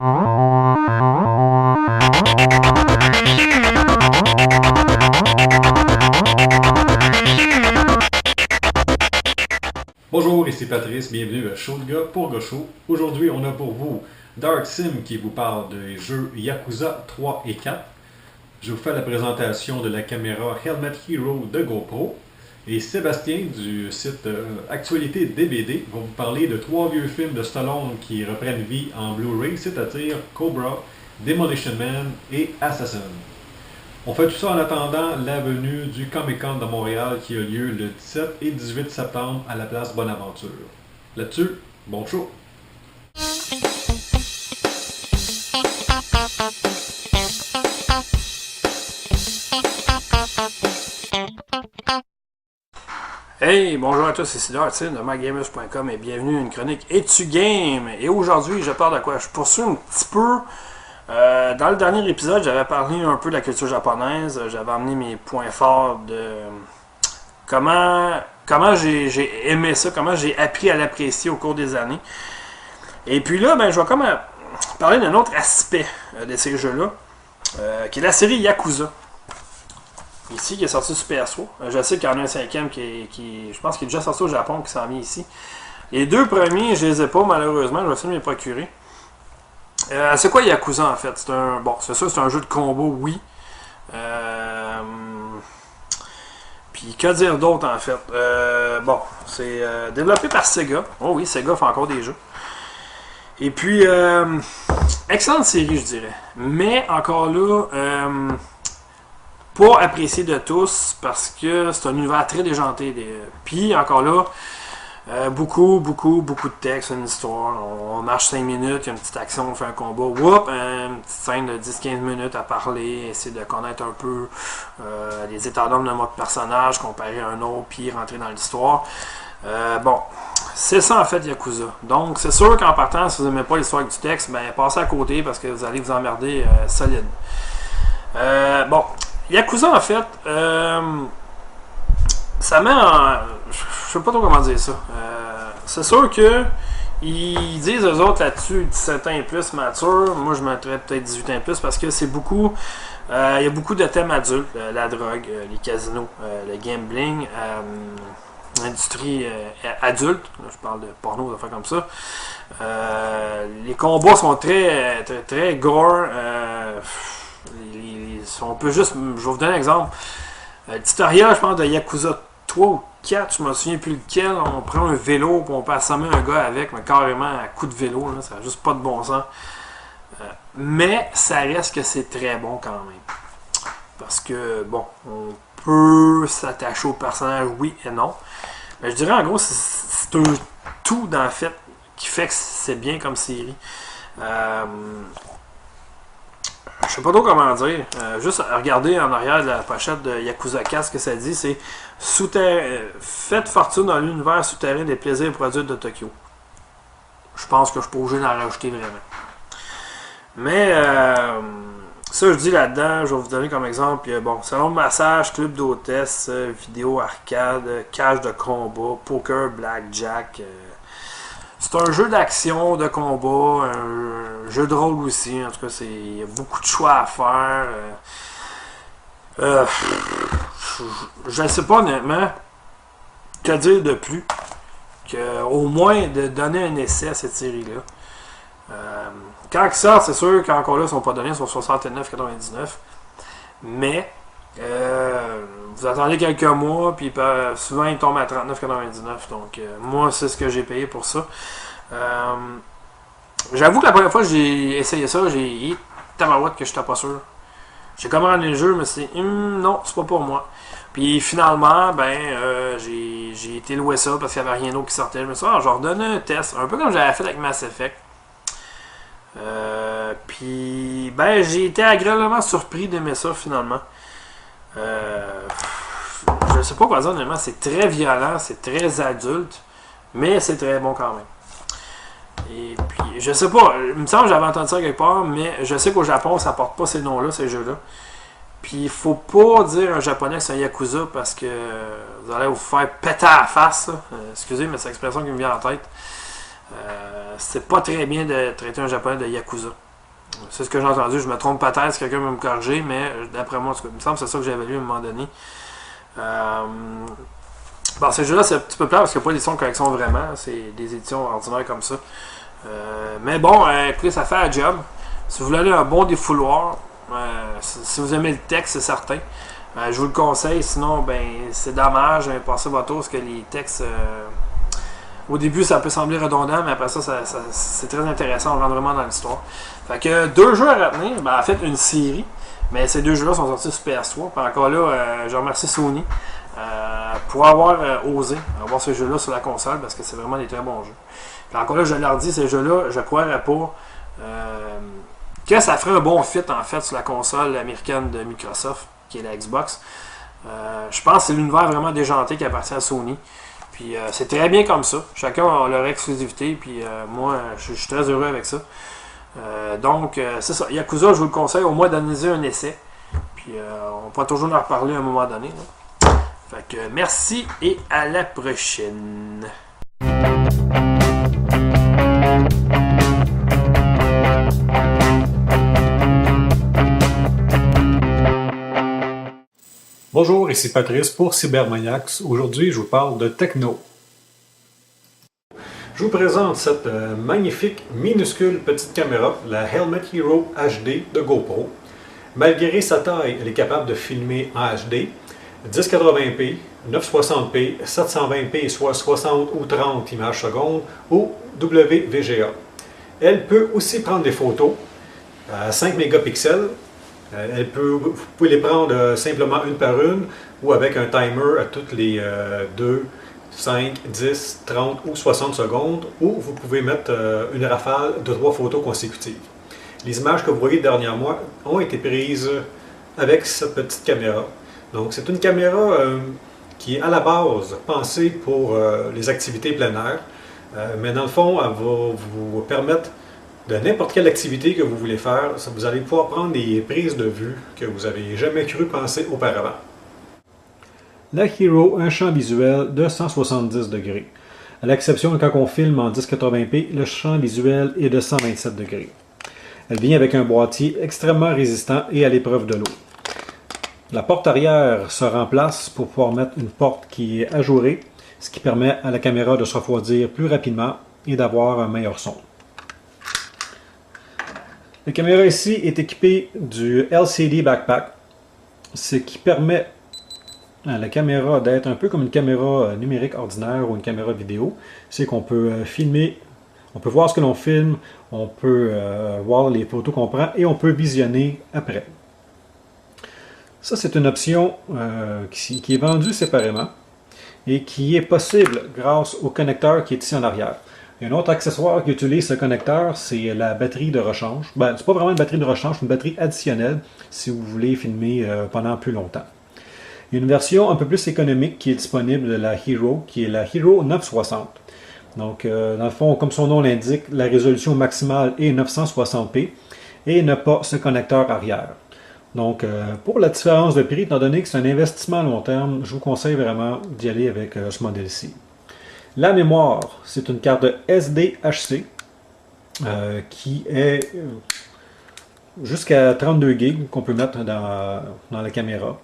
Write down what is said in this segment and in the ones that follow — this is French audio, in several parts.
Bonjour, ici Patrice, bienvenue à Show de gars pour Gosho. Aujourd'hui, on a pour vous Dark Sim qui vous parle des jeux Yakuza 3 et 4. Je vous fais la présentation de la caméra Helmet Hero de GoPro. Et Sébastien du site Actualité DVD va vous parler de 3 vieux films de Stallone qui reprennent vie en Blu-ray, c'est-à-dire Cobra, Demolition Man et Assassin. On fait tout ça en attendant la venue du Comic-Con de Montréal qui a lieu le 17 et 18 septembre à la place Bonaventure. Là-dessus, bon show! Hey, bonjour à tous, ici Dartin de mygamers.com et bienvenue à une chronique Es-tu game? Et aujourd'hui, je parle de quoi? Je poursuis un petit peu. Dans le dernier épisode, j'avais parlé un peu de la culture japonaise. J'avais amené mes points forts de comment j'ai aimé ça, comment j'ai appris à l'apprécier au cours des années. Et puis là, je vais parler d'un autre aspect de ces jeux-là, qui est la série Yakuza. Ici, qui est sorti sur PS3. Je sais qu'il y en a un cinquième qui je pense qu'il est déjà sorti au Japon, qui s'en vient ici. Les deux premiers, je les ai pas, malheureusement. Je vais essayer de me les procurer. C'est quoi Yakuza, en fait? C'est sûr, c'est un jeu de combo, oui. Puis, que dire d'autre, en fait? C'est développé par Sega. Oh oui, Sega fait encore des jeux. Et puis, excellente série, je dirais. Mais, encore là... pas apprécié de tous parce que c'est un univers très déjanté. Puis encore là, beaucoup de texte, une histoire. On marche 5 minutes, il y a une petite action, on fait un combat. Whoop, une petite scène de 10-15 minutes à parler, essayer de connaître un peu les états d'âme de notre personnage, comparer à un autre, puis rentrer dans l'histoire. C'est ça en fait Yakuza. Donc c'est sûr qu'en partant, si vous n'aimez pas l'histoire du texte, passez à côté parce que vous allez vous emmerder solide. Yakuza, en fait, ça met en... Je sais pas trop comment dire ça. C'est sûr que ils disent eux autres là-dessus 17 ans et plus mature. Moi, je mettrais peut-être 18 ans et plus parce que c'est beaucoup... Il y a beaucoup de thèmes adultes. La drogue, les casinos, le gambling, l'industrie adulte. Là, je parle de porno, des affaires comme ça. Les combats sont très gore. On peut juste, je vais vous donner un exemple. Le tutoriel, je pense, de Yakuza 3 ou 4, je me souviens plus lequel. On prend un vélo et on peut assommer un gars avec, mais carrément à coup de vélo. Là, ça n'a juste pas de bon sens. Mais ça reste que c'est très bon quand même. Parce que, on peut s'attacher au personnage, oui et non. Mais je dirais en gros, c'est un tout dans le fait qui fait que c'est bien comme série. Je sais pas trop comment dire. Juste regarder en arrière de la pochette de Yakuza 4, ce que ça dit, c'est faites fortune dans l'univers souterrain des plaisirs et produits de Tokyo. Je pense que je suis pas obligé d'en rajouter vraiment. Mais ça, je dis là-dedans, je vais vous donner comme exemple, salon de massage, club d'hôtesse, vidéo arcade, cage de combat, poker, blackjack. C'est un jeu d'action, de combat, un jeu de rôle aussi. En tout cas, il y a beaucoup de choix à faire. Je ne sais pas honnêtement que dire de plus que au moins de donner un essai à cette série-là. Quand ils sortent, c'est sûr qu'encore là, ils ne sont pas donnés, ils sont 69,99. Mais vous attendez quelques mois, puis souvent ils tombent à 39,99. Donc moi, c'est ce que j'ai payé pour ça. J'avoue que la première fois que j'ai essayé ça, j'ai dit tabarouette que je n'étais pas sûr. J'ai commandé le jeu, mais c'est non, c'est pas pour moi. Puis finalement, j'ai été louer ça parce qu'il n'y avait rien d'autre qui sortait. Je me suis dit, je vais redonner un test, un peu comme j'avais fait avec Mass Effect. Puis j'ai été agréablement surpris d'aimer ça finalement. Je sais pas quoi dire honnêtement, c'est très violent, c'est très adulte, mais c'est très bon quand même. Et puis, je sais pas, il me semble que j'avais entendu ça quelque part, mais je sais qu'au Japon, ça porte pas ces noms-là, ces jeux-là. Puis, il faut pas dire un japonais que c'est un Yakuza parce que vous allez vous faire péter à la face. Excusez, mais c'est l'expression qui me vient en tête. C'est pas très bien de traiter un japonais de Yakuza. C'est ce que j'ai entendu. Je me trompe peut-être si quelqu'un va me corriger, mais d'après moi, il me semble que c'est ça que j'avais lu à un moment donné. Bon, ces jeux-là, c'est un petit peu plat parce qu'il n'y a pas d'édition de collection vraiment. C'est des éditions ordinaires comme ça. Mais bon, écoutez, ça fait un job. Si vous voulez aller un bon défouloir, si vous aimez le texte, c'est certain. Je vous le conseille. Sinon, ben c'est dommage. Passez votre tour parce que les textes... au début, ça peut sembler redondant, mais après ça, c'est très intéressant. On rentre vraiment dans l'histoire. Fait que 2 jeux à retenir. Ben, en fait, une série. Mais ces 2 jeux-là sont sortis sur PS3. Puis encore là, je remercie Sony pour avoir osé avoir ce jeu-là sur la console parce que c'est vraiment des très bons jeux. Puis encore là, je leur dis, ces jeux-là, je croirais pas que ça ferait un bon fit en fait sur la console américaine de Microsoft, qui est la Xbox. Je pense que c'est l'univers vraiment déjanté qui appartient à Sony. Puis c'est très bien comme ça. Chacun a leur exclusivité. Puis moi, je suis très heureux avec ça. Donc, c'est ça. Yakuza, je vous le conseille au moins d'analyser un essai. Puis on pourra toujours en reparler à un moment donné. Là. Fait que merci et à la prochaine. Bonjour, ici Patrice pour Cybermaniacs. Aujourd'hui, je vous parle de techno. Je vous présente cette magnifique, minuscule petite caméra, la Helmet Hero HD de GoPro. Malgré sa taille, elle est capable de filmer en HD, 1080p, 960p, 720p, soit 60 ou 30 images secondes, ou WVGA. Elle peut aussi prendre des photos à 5 mégapixels. Vous pouvez les prendre simplement une par une ou avec un timer à toutes les 2, 5, 10, 30 ou 60 secondes, ou vous pouvez mettre une rafale de 3 photos consécutives. Les images que vous voyez derrière moi ont été prises avec cette petite caméra. Donc c'est une caméra qui est à la base pensée pour les activités plein air, mais dans le fond elle va vous permettre de n'importe quelle activité que vous voulez faire, vous allez pouvoir prendre des prises de vue que vous n'avez jamais cru penser auparavant. La Hero a un champ visuel de 170 degrés. À l'exception de quand on filme en 1080p, le champ visuel est de 127 degrés. Elle vient avec un boîtier extrêmement résistant et à l'épreuve de l'eau. La porte arrière se remplace pour pouvoir mettre une porte qui est ajourée, ce qui permet à la caméra de se refroidir plus rapidement et d'avoir un meilleur son. La caméra ici est équipée du LCD Backpack, ce qui permet à la caméra d'être un peu comme une caméra numérique ordinaire ou une caméra vidéo. C'est qu'on peut filmer, on peut voir ce que l'on filme, on peut voir les photos qu'on prend et on peut visionner après. Ça, c'est une option qui est vendue séparément et qui est possible grâce au connecteur qui est ici en arrière. Il y a un autre accessoire qui utilise ce connecteur, c'est la batterie de rechange. Ben, c'est pas vraiment une batterie de rechange, c'est une batterie additionnelle si vous voulez filmer pendant plus longtemps. Il y a une version un peu plus économique qui est disponible de la Hero, qui est la Hero 960. Donc, dans le fond, comme son nom l'indique, la résolution maximale est 960p et n'a pas ce connecteur arrière. Donc, pour la différence de prix, étant donné que c'est un investissement à long terme, je vous conseille vraiment d'y aller avec ce modèle-ci. La mémoire, c'est une carte SDHC qui est jusqu'à 32 GB qu'on peut mettre dans la caméra.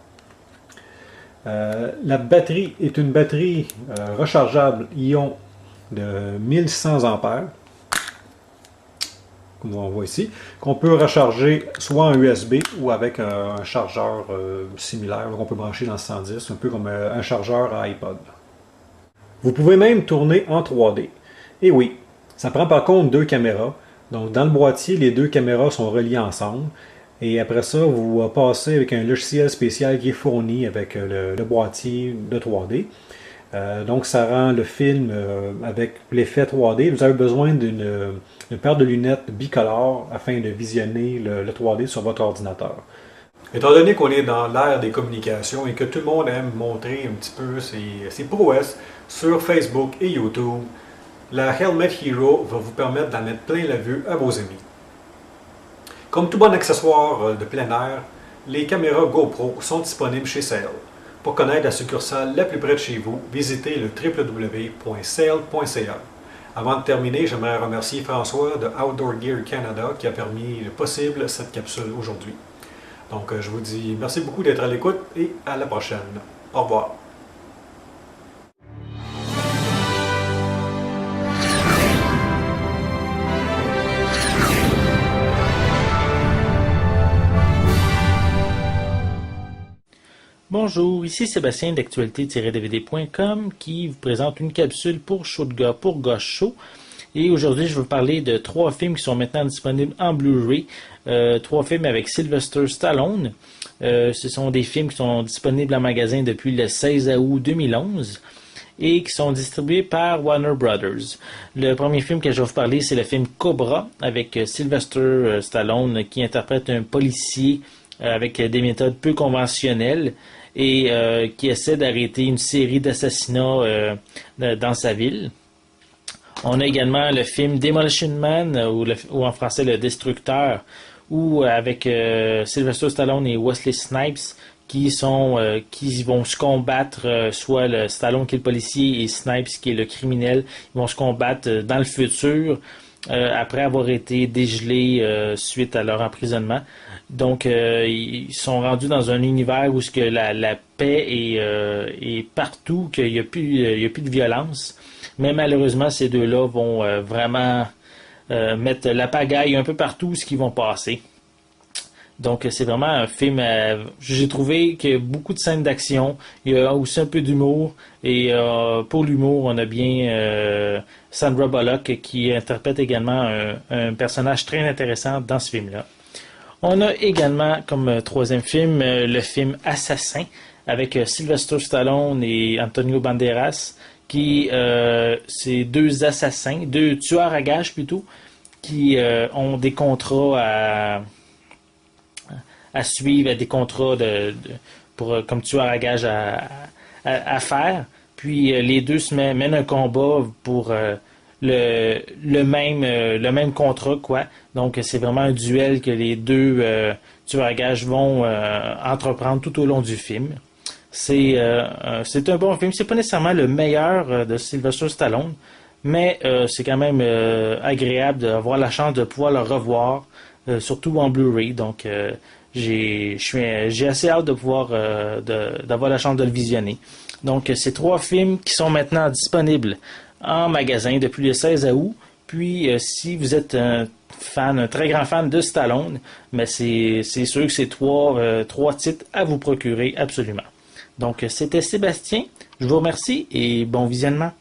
La batterie est une batterie rechargeable ion de 1600 ampères, comme on voit ici, qu'on peut recharger soit en USB ou avec un chargeur similaire qu'on peut brancher dans le 110, un peu comme un chargeur à iPod. Vous pouvez même tourner en 3D. Et oui, ça prend par contre 2 caméras. Donc dans le boîtier, les 2 caméras sont reliées ensemble. Et après ça, vous passez avec un logiciel spécial qui est fourni avec le boîtier de 3D. Donc ça rend le film avec l'effet 3D. Vous avez besoin d'une paire de lunettes bicolores afin de visionner le 3D sur votre ordinateur. Étant donné qu'on est dans l'ère des communications et que tout le monde aime montrer un petit peu ses prouesses sur Facebook et YouTube, la Helmet Hero va vous permettre d'en mettre plein la vue à vos amis. Comme tout bon accessoire de plein air, les caméras GoPro sont disponibles chez Sale. Pour connaître la succursale la plus près de chez vous, visitez le www.sale.ca. Avant de terminer, j'aimerais remercier François de Outdoor Gear Canada qui a permis possible cette capsule aujourd'hui. Donc, je vous dis merci beaucoup d'être à l'écoute et à la prochaine. Au revoir. Bonjour, ici Sébastien d'actualité-dvd.com qui vous présente une capsule pour Show de gars pour Gars Show. Et aujourd'hui, je vais vous parler de 3 films qui sont maintenant disponibles en Blu-ray. 3 films avec Sylvester Stallone. Ce sont des films qui sont disponibles en magasin depuis le 16 août 2011 et qui sont distribués par Warner Brothers. Le premier film que je vais vous parler, c'est le film Cobra avec Sylvester Stallone qui interprète un policier avec des méthodes peu conventionnelles et qui essaie d'arrêter une série d'assassinats dans sa ville. On a également le film Demolition Man, ou en français Le Destructeur, où avec Sylvester Stallone et Wesley Snipes qui vont se combattre, soit le Stallone qui est le policier et Snipes qui est le criminel, ils vont se combattre dans le futur après avoir été dégelés suite à leur emprisonnement. Donc, ils sont rendus dans un univers où la paix est partout, qu'il n'y a plus de violence. Mais malheureusement, ces deux-là vont vraiment mettre la pagaille un peu partout où ils vont passer. Donc, c'est vraiment un film... j'ai trouvé qu'il y a beaucoup de scènes d'action. Il y a aussi un peu d'humour. Et pour l'humour, on a bien Sandra Bullock qui interprète également un personnage très intéressant dans ce film-là. On a également comme troisième film le film Assassin avec Sylvester Stallone et Antonio Banderas qui c'est deux assassins, deux tueurs à gages plutôt, qui ont des contrats à suivre, des contrats comme tueurs à gages à faire. Puis les deux mènent un combat pour le même contrat, quoi. Donc, c'est vraiment un duel que les deux tueurs à gages vont entreprendre tout au long du film. C'est un bon film. C'est pas nécessairement le meilleur de Sylvester Stallone, mais c'est quand même agréable d'avoir la chance de pouvoir le revoir, surtout en Blu-ray. Donc, j'ai assez hâte de pouvoir d'avoir la chance de le visionner. Donc, ces 3 films qui sont maintenant disponibles en magasin depuis le 16 août. Puis, si vous êtes un très grand fan de Stallone, mais c'est sûr que c'est 3 titres à vous procurer absolument. Donc, c'était Sébastien. Je vous remercie et bon visionnement.